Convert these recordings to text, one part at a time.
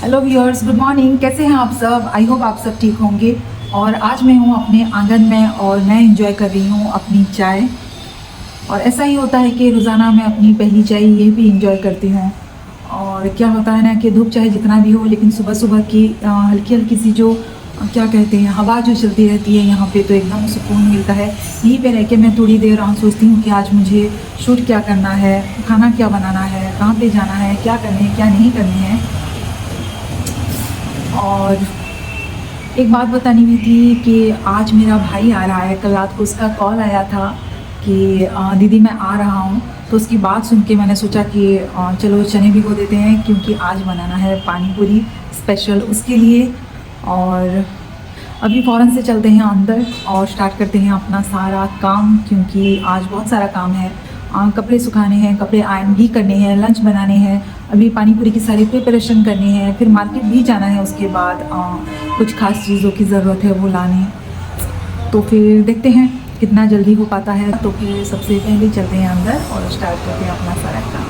Hello viewers, good morning. कैसे हैं आप सब? आई होप आप सब ठीक होंगे। और आज मैं हूँ अपने आंगन में और मैं इंजॉय कर रही हूँ अपनी चाय। और ऐसा ही होता है कि रोज़ाना मैं अपनी पहली चाय ये भी इंजॉय करती हूँ। और क्या होता है ना कि धूप चाहे जितना भी हो, लेकिन सुबह सुबह की हल्की हल्की सी जो क्या कहते हैं हवा जो चलती रहती है यहाँ पे, तो एकदम सुकून मिलता है। यहीं पे रह के मैं थोड़ी देर सोचती हूँ कि आज मुझे शूट क्या करना है, खाना क्या बनाना है, कहाँ पे जाना है, क्या करने हैं क्या नहीं करने हैं। और एक बात बतानी हुई थी कि आज मेरा भाई आ रहा है। कल रात को उसका कॉल आया था कि दीदी मैं आ रहा हूँ। तो उसकी बात सुन के मैंने सोचा कि चलो चने भिगो देते हैं, क्योंकि आज बनाना है पानी पूरी स्पेशल उसके लिए। और अभी फ़ौरन से चलते हैं अंदर और स्टार्ट करते हैं अपना सारा काम, क्योंकि आज बहुत सारा काम है। कपड़े सुखाने हैं, कपड़े आयरन भी करने हैं, लंच बनाने हैं, अभी पानी पूरी की सारी प्रिपरेशन करनी है, फिर मार्केट भी जाना है। उसके बाद कुछ खास चीज़ों की ज़रूरत है वो लाने। तो फिर देखते हैं कितना जल्दी हो पाता है। तो फिर सबसे पहले चलते हैं अंदर और स्टार्ट करते हैं अपना सारा काम।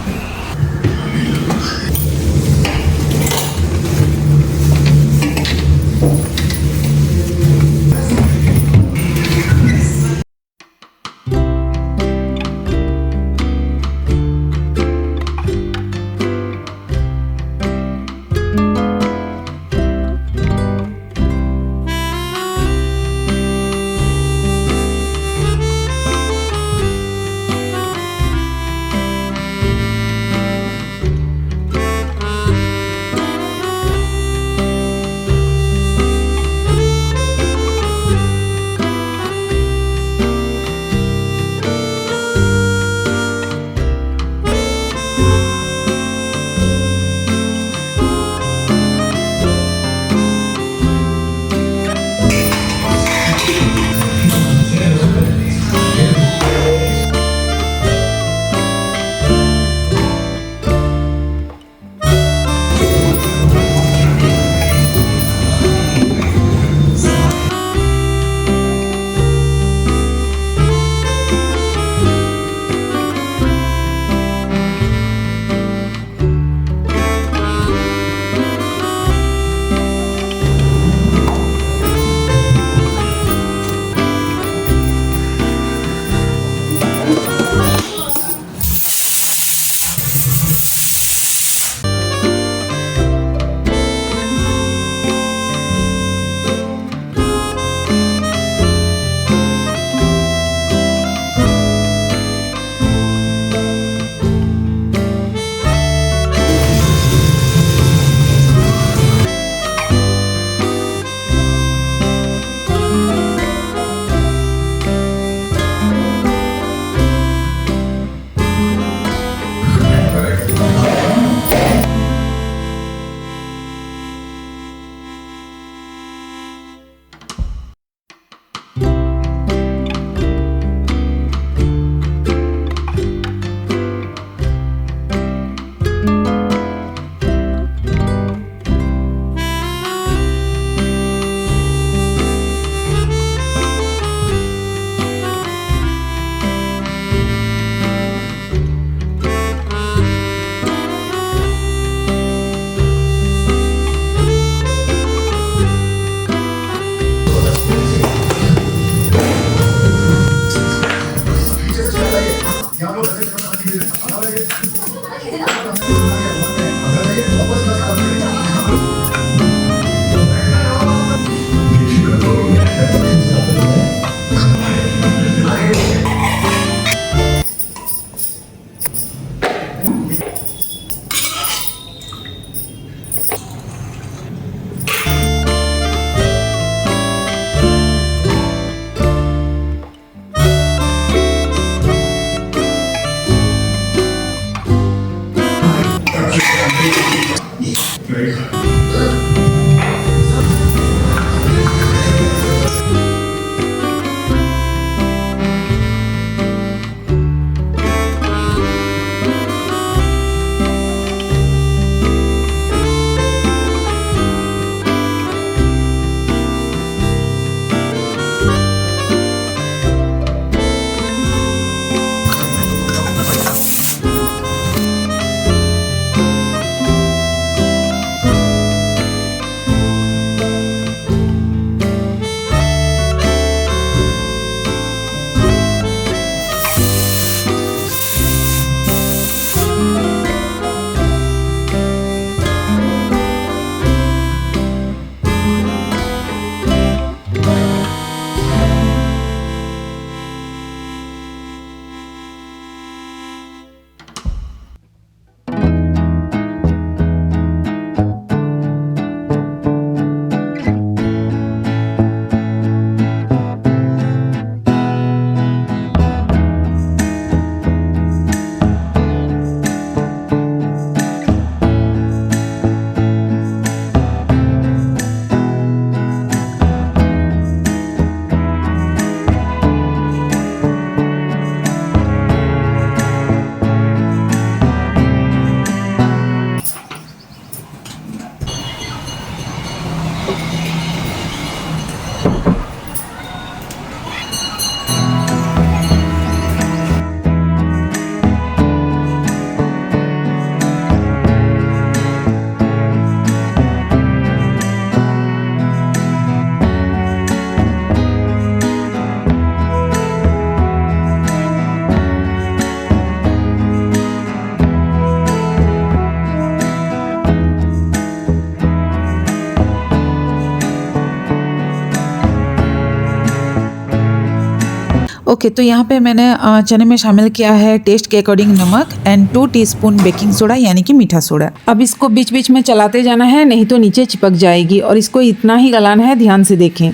ओके तो यहाँ पे मैंने चने में शामिल किया है टेस्ट के अकॉर्डिंग नमक एंड 2 टीस्पून बेकिंग सोडा यानी कि मीठा सोडा। अब इसको बीच बीच में चलाते जाना है, नहीं तो नीचे चिपक जाएगी, और इसको इतना ही गलाना है, ध्यान से देखें।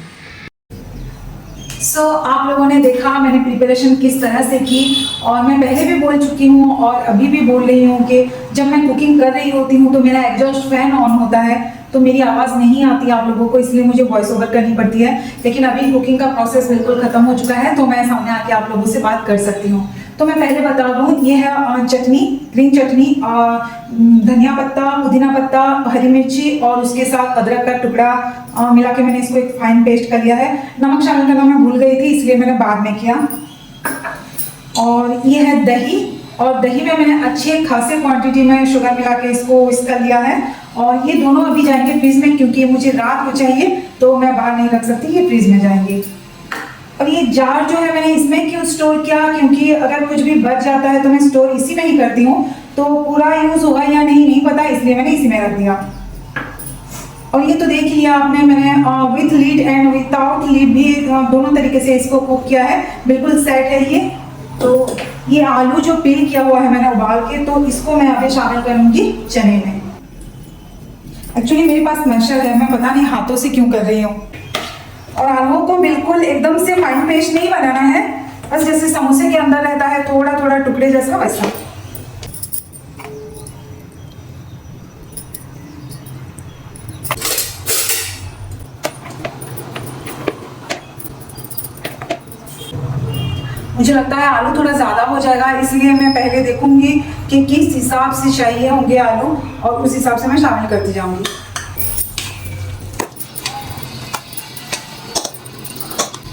सो आप लोगों ने देखा मैंने प्रिपरेशन किस तरह से की, और मैं पहले भी बोल चुकी हूँ और अभी भी बोल रही हूँ कि जब मैं कुकिंग कर रही होती हूँ तो मेरा एग्जॉस्ट फैन ऑन होता है, तो मेरी आवाज़ नहीं आती आप लोगों को, इसलिए मुझे वॉइस ओवर करनी पड़ती है। लेकिन अभी कुकिंग का प्रोसेस बिल्कुल ख़त्म हो चुका है, तो मैं सामने आके आप लोगों से बात कर सकती हूँ। तो मैं पहले बता दूँ, ये है चटनी, ग्रीन चटनी, धनिया पत्ता, पुदीना पत्ता, हरी मिर्ची और उसके साथ अदरक का टुकड़ा मिला के मैंने इसको एक फाइन पेस्ट कर लिया है। नमक शामिल करना मैं भूल गई थी, इसलिए मैंने बाद में किया। और ये है दही, और दही में मैंने अच्छे खासे क्वांटिटी में शुगर मिला के इसको कर लिया है। और ये दोनों अभी जाएंगे फ्रीज में, क्योंकि मुझे रात को चाहिए तो मैं बाहर नहीं रख सकती, ये फ्रीज में जाएंगे। और ये जार जो है मैंने इसमें क्यों स्टोर किया, क्योंकि अगर कुछ भी बच जाता है तो मैं स्टोर इसी में ही करती हूँ, तो पूरा यूज होगा या नहीं पता, इसलिए मैंने इसी में रख दिया। और ये तो देख लिया आपने, मैंने with lead and without lead भी दोनों तरीके से इसको कुक किया है, बिल्कुल सेट है ये। तो ये आलू जो पील किया हुआ है मैंने उबाल के, तो इसको मैं अभी शामिल करूंगी चने में। एक्चुअली मेरे पास मैशर है, मैं पता नहीं हाथों से क्यों कर रही हूँ। और आलूओं को बिल्कुल एकदम से फाइन पेस्ट नहीं बनाना है, बस जैसे समोसे के अंदर रहता है थोड़ा थोड़ा टुकड़े जैसा, वैसा। मुझे लगता है आलू थोड़ा ज़्यादा हो जाएगा, इसलिए मैं पहले देखूंगी कि किस हिसाब से चाहिए होंगे आलू, और उस हिसाब से मैं शामिल करती जाऊंगी।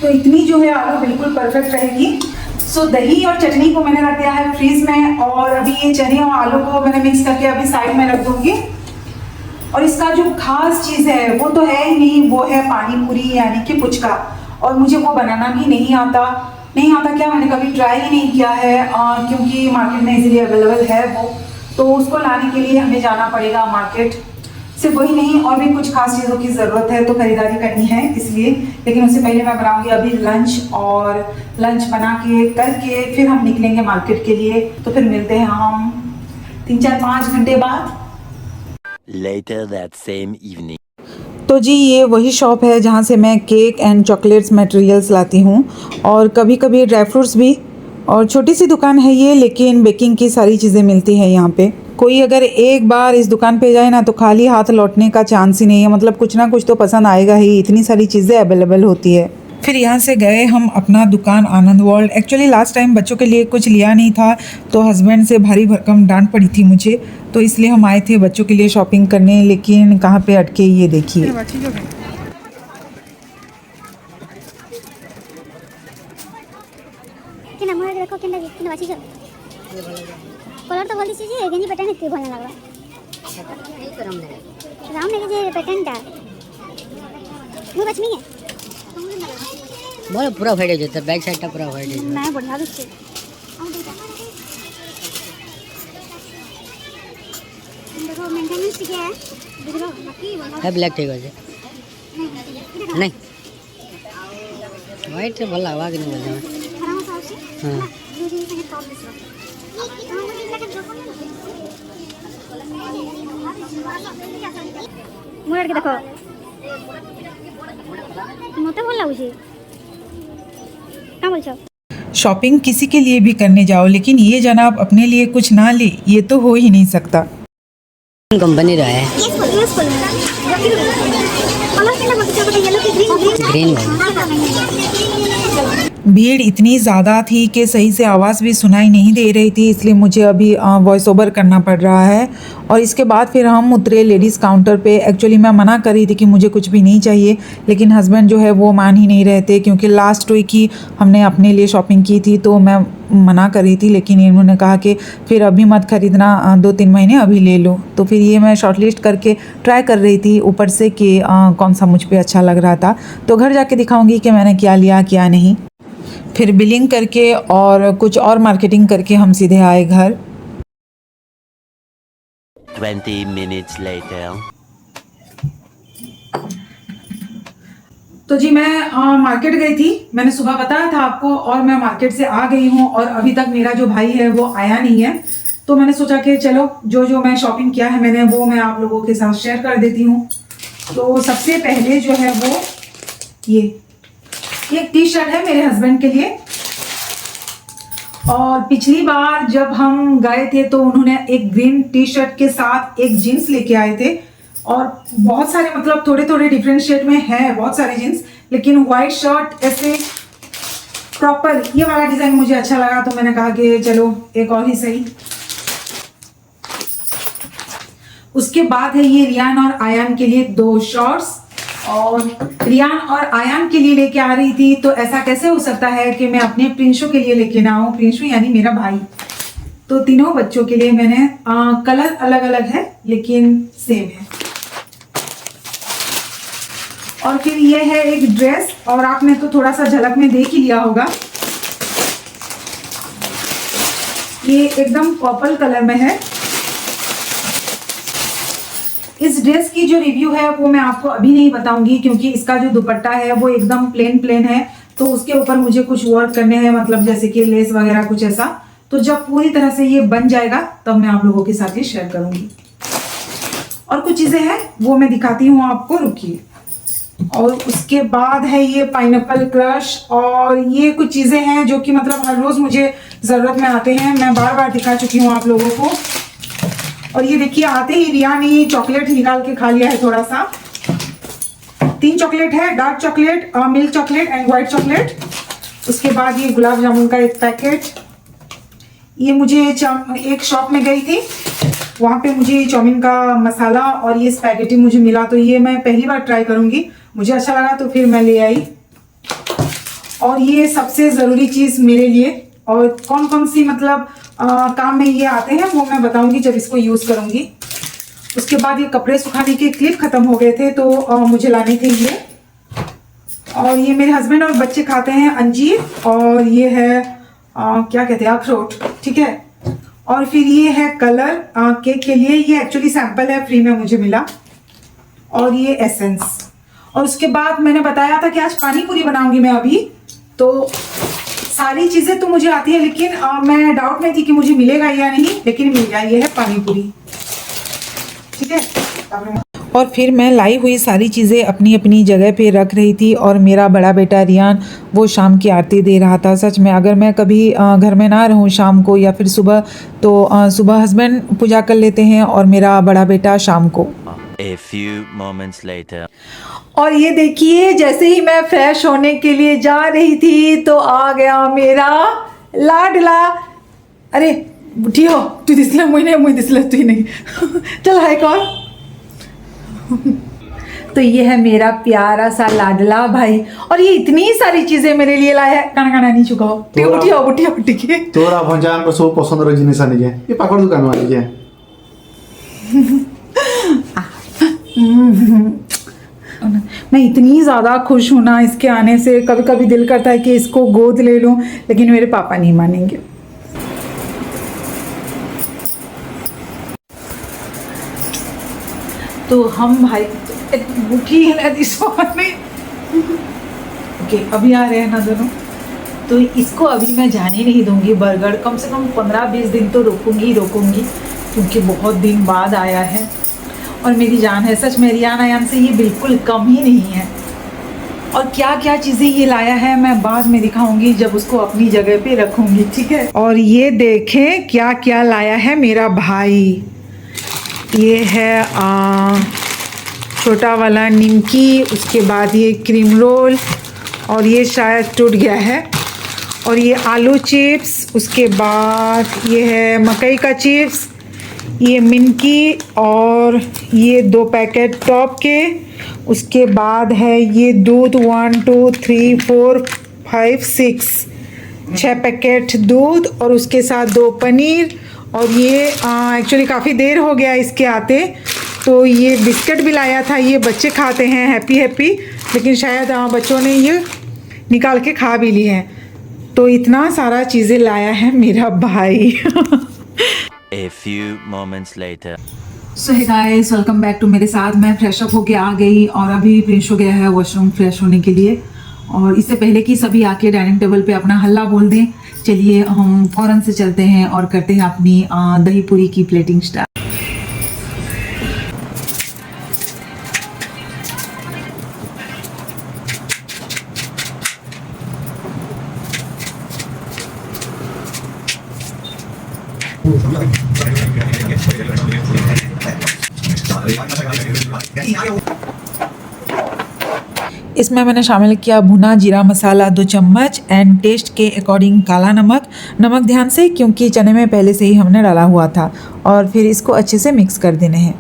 तो इतनी जो है आलू बिल्कुल परफेक्ट रहेगी। सो दही और चटनी को मैंने रख दिया है फ्रीज में, और अभी ये चने और आलू को मैंने मिक्स करके अभी साइड में रख दूंगी। और इसका जो खास चीज़ है वो तो है ही नहीं, वो है पानी पूरी यानी कि पुचका। और मुझे वो बनाना भी नहीं आता क्या, मैंने कभी ट्राई ही नहीं किया है, क्योंकि मार्केट में इजीली अवेलेबल है वो, तो उसको लाने के लिए हमें जाना पड़ेगा मार्केट। सिर्फ वही नहीं, और भी कुछ खास चीज़ों की ज़रूरत है, तो खरीदारी करनी है इसलिए। लेकिन उससे पहले मैं बनाऊंगी अभी लंच, और लंच बना के करके फिर हम निकलेंगे मार्केट के लिए। तो फिर मिलते हैं हम 3-4-5 घंटे बाद। Later that same evening. तो जी ये वही शॉप है जहाँ से मैं केक एंड चॉकलेट्स मटेरियल्स लाती हूँ, और कभी कभी ड्राई फ्रूट्स भी। और छोटी सी दुकान है ये, लेकिन बेकिंग की सारी चीज़ें मिलती हैं यहाँ पे। कोई अगर एक बार इस दुकान पे जाए ना तो खाली हाथ लौटने का चांस ही नहीं है, मतलब कुछ ना कुछ तो पसंद आएगा ही, इतनी सारी चीज़ें अवेलेबल होती है। फिर यहाँ से गए हम अपना दुकान आनंद वर्ल्ड। एक्चुअली लास्ट टाइम बच्चों के लिए कुछ लिया नहीं था, तो हस्बैंड से भारी भरकम डांट पड़ी थी मुझे, तो इसलिए हम आए थे बच्चों के लिए शॉपिंग करने, लेकिन कहाँ पे अटके ये देखिए। कलर तो भल दिसी जे गेंजी पैटर्न के भल लागला राम ने जे पैटर्नटा मु बच नहीं है बोले पूरा फाइट है तो बैक साइड टा पूरा फाइट है नहीं बढ़िया दिसছে देखो मेंटेनेंस ठीक है देख लो बाकी है ब्लैक ठीक है नहीं व्हाइट भल लागवा के नहीं बोल हरा साउस हां ब्लू जींस के टॉप दिसलो मुझे के देखो मते भल लागुଛି क्या बोल छो। शॉपिंग किसी के लिए भी करने जाओ, लेकिन ये जनाब अपने लिए कुछ ना ले, ये तो हो ही नहीं सकता। कंपनी रहा है ग्रीन भीड़ इतनी ज़्यादा थी कि सही से आवाज़ भी सुनाई नहीं दे रही थी, इसलिए मुझे अभी वॉइस ओवर करना पड़ रहा है। और इसके बाद फिर हम उतरे लेडीज़ काउंटर पे। एक्चुअली मैं मना कर रही थी कि मुझे कुछ भी नहीं चाहिए, लेकिन हस्बैंड जो है वो मान ही नहीं रहे थे, क्योंकि लास्ट वीक ही हमने अपने लिए शॉपिंग की थी, तो मैं मना कर रही थी, लेकिन इन्होंने कहा कि फिर अभी मत ख़रीदना, 2-3 महीने अभी ले लो। तो फिर ये मैं शॉर्टलिस्ट करके ट्राई कर रही थी ऊपर से कि कौन सा मुझ पर अच्छा लग रहा था। तो घर जाके दिखाऊँगी कि मैंने क्या लिया क्या नहीं। फिर बिलिंग करके और कुछ और मार्केटिंग करके हम सीधे आए घर। 20 minutes later. तो जी मैं मार्केट गई थी, मैंने सुबह बताया था आपको, और मैं मार्केट से आ गई हूँ और अभी तक मेरा जो भाई है वो आया नहीं है। तो मैंने सोचा कि चलो जो जो मैं शॉपिंग किया है मैंने, वो मैं आप लोगों के साथ शेयर कर देती हूँ। तो सबसे पहले जो है वो ये टी शर्ट है मेरे हस्बैंड के लिए। और पिछली बार जब हम गए थे तो उन्होंने एक ग्रीन टी शर्ट के साथ एक जीन्स लेके आए थे, और बहुत सारे मतलब थोड़े थोड़े डिफरेंट शेड में है बहुत सारे जीन्स, लेकिन वाइट शर्ट ऐसे प्रॉपर ये वाला डिजाइन मुझे अच्छा लगा, तो मैंने कहा कि चलो एक और ही सही। उसके बाद है ये रियान और आयान के लिए 2 शॉर्ट्स, और रियान और आयान के लिए लेके आ रही थी, तो ऐसा कैसे हो सकता है कि मैं अपने प्रिंशु के लिए लेके ना आऊँ। प्रिंशु यानी मेरा भाई। तो तीनों बच्चों के लिए मैंने कलर अलग अलग है लेकिन सेम है। और फिर ये है एक ड्रेस, और आपने तो थोड़ा सा झलक में देख ही लिया होगा। ये एकदम पर्पल कलर में है। इस ड्रेस की जो रिव्यू है वो मैं आपको अभी नहीं बताऊंगी, क्योंकि इसका जो दुपट्टा है वो एकदम प्लेन है, तो उसके ऊपर मुझे कुछ वर्क करने हैं, मतलब जैसे कि लेस वगैरह कुछ ऐसा। तो जब पूरी तरह से ये बन जाएगा तब मैं आप लोगों के साथ ये शेयर करूंगी। और कुछ चीजें हैं वो मैं दिखाती हूँ आपको, रुकिए। और उसके बाद है ये पाइनएप्पल क्रश, और ये कुछ चीजें हैं जो कि मतलब हर रोज मुझे जरूरत में आते हैं, मैं बार बार दिखा चुकी हूँ आप लोगों को। और ये देखिए आते ही रिया ने चॉकलेट निकाल के खा लिया है थोड़ा सा। 3 चॉकलेट है, dark chocolate, milk chocolate and white chocolate. उसके बाद ये गुलाब जामुन का एक पैकेट। ये मुझे एक शॉप में गई थी, वहाँ पे मुझे चाउमीन का मसाला और ये स्पैगेटी मुझे मिला, तो ये मैं पहली बार ट्राई करूँगी, मुझे अच्छा लगा तो फिर मैं ले आई। और ये सबसे ज़रूरी चीज़ मेरे लिए, और कौन कौन सी मतलब काम में ये आते हैं वो मैं बताऊंगी जब इसको यूज़ करूंगी। उसके बाद ये कपड़े सुखाने के क्लिप ख़त्म हो गए थे, तो मुझे लाने थे ये। और ये मेरे हस्बैंड और बच्चे खाते हैं अंजीर, और ये है क्या कहते हैं, अखरोट, ठीक है। और फिर ये है कलर केक के लिए, ये एक्चुअली सैंपल है, फ्री में मुझे मिला। और ये एसेंस। और उसके बाद मैंने बताया था कि आज पानी पूरी बनाऊंगी मैं अभी, तो सारी चीज़ें तो मुझे आती है, लेकिन मैं डाउट में थी कि मुझे मिलेगा या नहीं, लेकिन मिल गया। ये है पानी पूरी, ठीक है। और फिर मैं लाई हुई सारी चीज़ें अपनी अपनी जगह पे रख रही थी, और मेरा बड़ा बेटा रियान वो शाम की आरती दे रहा था। सच में अगर मैं कभी घर में ना रहूँ शाम को या फिर सुबह, तो सुबह हस्बैंड पूजा कर लेते हैं और मेरा बड़ा बेटा शाम को। A few moments later. और ये देखिए जैसे ही मैं फ्रेश होने के लिए जा रही थी तो आ गया मेरा लाडला। अरे बुढ़ी हो तू, दिसला मुझे दिसला तू नहीं चल हाय कौन। तो ये है मेरा प्यारा सा लाडला भाई, और ये इतनी सारी चीजें मेरे लिए लाया है। काना काना नहीं चुका हो, बुढ़ी के तोरा भंजान को सब पसंद जिनिस आनी है, ये पाकड़ दुकान वाली है। मैं इतनी ज़्यादा खुश हूँ ना इसके आने से, कभी कभी दिल करता है कि इसको गोद ले लूँ, लेकिन मेरे पापा नहीं मानेंगे। तो हम भाई भूखी है ओके अभी आ रहे हैं ना दोनों, तो इसको अभी मैं जाने नहीं दूंगी बरगढ़, कम से कम 15-20 दिन तो रोकूंगी, क्योंकि बहुत दिन बाद आया है और मेरी जान है। सच में रियान आयान से ये बिल्कुल कम ही नहीं है। और क्या क्या चीज़ें ये लाया है मैं बाद में दिखाऊंगी जब उसको अपनी जगह पे रखूंगी, ठीक है। और ये देखें क्या क्या लाया है मेरा भाई। ये है छोटा वाला निमकी, उसके बाद ये क्रीम रोल, और ये शायद टूट गया है, और ये आलू चिप्स, उसके बाद ये है मकई का चिप्स, ये मिनकी, और ये 2 पैकेट टॉप के। उसके बाद है ये दूध 1 2 3 4 5 6 पैकेट दूध, और उसके साथ 2 पनीर। और ये एक्चुअली काफ़ी देर हो गया इसके आते, तो ये बिस्किट भी लाया था। ये बच्चे खाते हैं हैप्पी हैप्पी, लेकिन शायद बच्चों ने ये निकाल के खा भी ली है। तो इतना सारा चीज़ें लाया है मेरा भाई। A few moments later. So hey guys, welcome back to मेरे साथ। मैं फ्रेश अप होके आ गई और अभी प्रिंस हो गया है वॉशरूम फ्रेश होने के लिए। और इससे पहले कि सभी आके डाइनिंग टेबल पे अपना हल्ला बोल दें, चलिए हम फ़ौरन से चलते हैं और करते हैं अपनी दही पूरी की प्लेटिंग स्टार्ट। इसमें मैंने शामिल किया भुना जीरा मसाला 2 चम्मच एंड टेस्ट के अकॉर्डिंग काला नमक ध्यान से, क्योंकि चने में पहले से ही हमने डाला हुआ था। और फिर इसको अच्छे से मिक्स कर देने हैं।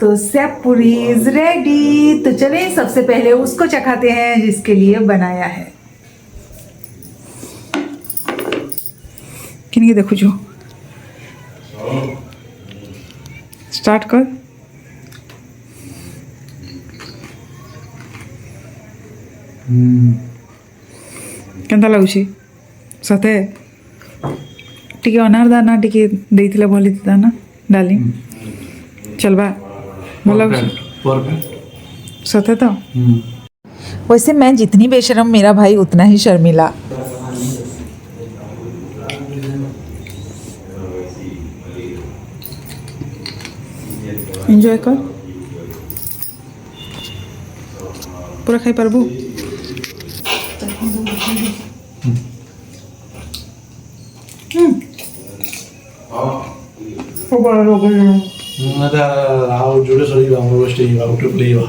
तो सेव पूरी इज रेडी। तो चलिए सबसे पहले उसको चखाते हैं जिसके लिए बनाया है। किन्हीं देखो जो स्टार्ट कर। केंता लाଗୁଛି सते टिके अनार दाना टिके देइथिले भली दाना डाली चलबा भल सते तो। वैसे मैं जितनी बेशरम मेरा भाई उतना ही शर्मिला। एंजॉय कर, पूरा खाई पारबू। ଆଉ ଯୋଡ଼େ ସରିଯିବା ଆମର ୱେଷ୍ଟ ହେଇଯିବା ଗୋଟେ ପଳେଇଯିବା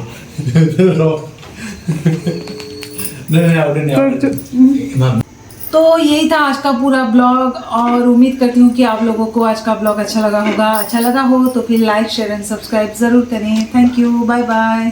तो यही था आज का पूरा ब्लॉग और उम्मीद करती हूँ कि आप लोगों को आज का ब्लॉग अच्छा लगा होगा। अच्छा लगा हो तो फिर लाइक शेयर एंड सब्सक्राइब ज़रूर करें। Thank you, bye bye.